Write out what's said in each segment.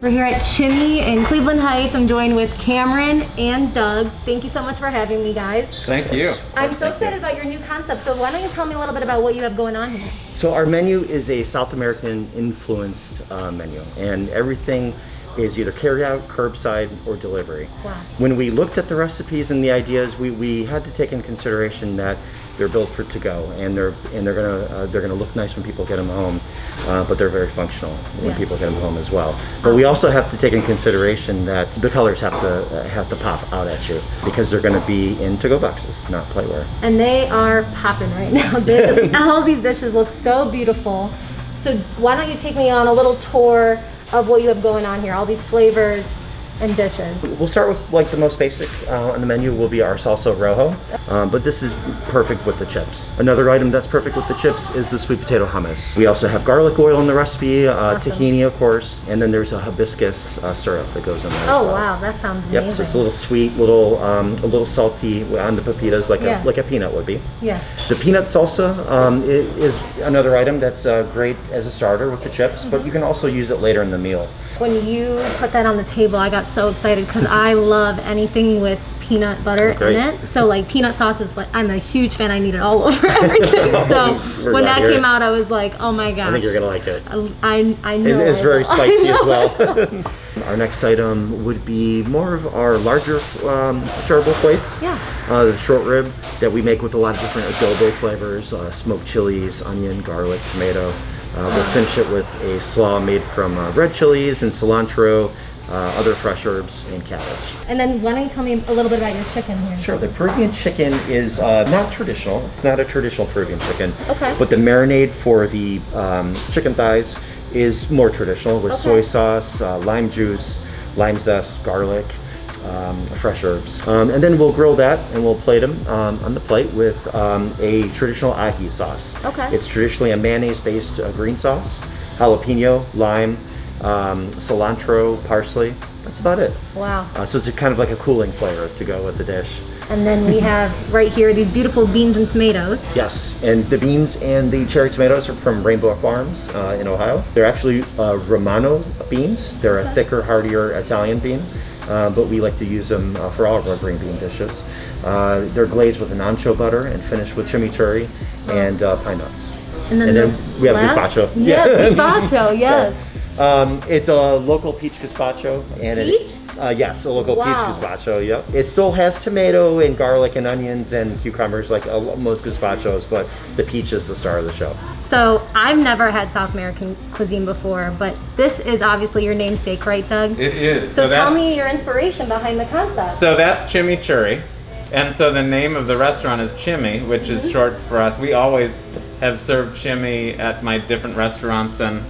We're here at Chimi in Cleveland Heights. I'm joined with Cameron and Doug. Thank you so much for having me, guys. Thank you. I'm so excited about your new concept. So why don't you tell me a little bit about what you have going on here? So our menu is a South American influenced menu, and everything is either carry out, curbside, or delivery. Wow. When we looked at the recipes and the ideas, we had to take in consideration that they're built for to go, and they're gonna look nice when people get them home, but they're very functional when people get them home as well. But we also have to take in consideration that the colors have to pop out at you because they're going to be in to-go boxes, not playwear. And they are popping right now. All these dishes look so beautiful. So why don't you take me on a little tour of what you have going on here, all these flavors and dishes. We'll start with like the most basic on the menu will be our salsa rojo, but this is perfect with the chips. Another item that's perfect with the chips is the sweet potato hummus. We also have garlic oil in the recipe, tahini of course, and then there's a hibiscus syrup that goes in there as well. Wow, that sounds amazing. Yep, so it's a little sweet, a little salty on the pepitas like a peanut would be. Yeah. The peanut salsa is another item that's great as a starter with the chips, but you can also use it later in the meal. When you put that on the table, I got so excited because I love anything with peanut butter in it. So like peanut sauce is like, I'm a huge fan. I need it all over everything. So when that came out, I was like, oh my gosh. I think you're gonna like it. I know. It's very spicy as well. Our next item would be more of our larger shareable plates. Yeah. The short rib that we make with a lot of different adobo flavors, smoked chilies, onion, garlic, tomato. We'll finish it with a slaw made from red chilies and cilantro, other fresh herbs, and cabbage. And then why don't you tell me a little bit about your chicken here? Sure, the Peruvian chicken is not traditional. It's not a traditional Peruvian chicken. Okay. But the marinade for the chicken thighs is more traditional with soy sauce, lime juice, lime zest, garlic, fresh herbs. And then we'll grill that and we'll plate them on the plate with a traditional ají sauce. Okay. It's traditionally a mayonnaise-based green sauce, jalapeno, lime, cilantro, parsley. That's about it. Wow. So it's kind of like a cooling flavor to go with the dish. And then we have right here these beautiful beans and tomatoes. Yes, and the beans and the cherry tomatoes are from Rainbow Farms in Ohio. They're actually Romano beans. They're a thicker, heartier Italian bean, but we like to use them for all of our green bean dishes. They're glazed with an ancho butter and finished with chimichurri and pine nuts. And then we have gazpacho. Yeah, gazpacho, yes. So, it's a local peach gazpacho. And peach? Yes, a local peach gazpacho, yep. It still has tomato and garlic and onions and cucumbers like most gazpachos, but the peach is the star of the show. So I've never had South American cuisine before, but this is obviously your namesake, right, Doug? It is. So tell me your inspiration behind the concept. So that's chimichurri, and so the name of the restaurant is Chimi, which is short for us. We always have served chimi at my different restaurants, and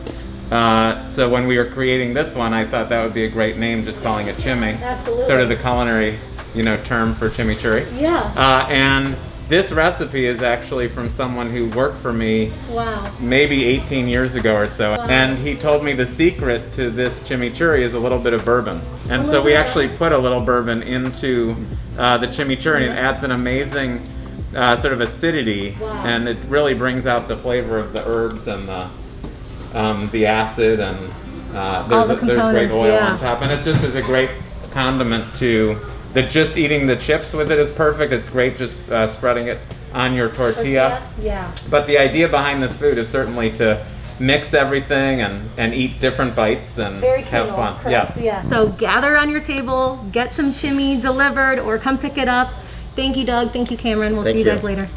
so when we were creating this one, I thought that would be a great name, just calling it Chimi. Absolutely. Sort of the culinary, term for chimichurri. Yeah. And this recipe is actually from someone who worked for me maybe 18 years ago or so. Wow. And he told me the secret to this chimichurri is a little bit of bourbon. And so we actually put a little bourbon into the chimichurri, and it adds an amazing sort of acidity, and it really brings out the flavor of the herbs and the acid, and there's great oil on top, and it just is a great condiment to just eating the chips with it is perfect. It's great just spreading it on your tortilla. Yeah. But the idea behind this food is certainly to mix everything and eat different bites and have fun. Yes. Yeah. So gather on your table, get some chimi delivered, or come pick it up. Thank you, Doug. Thank you, Cameron. We'll see you guys later.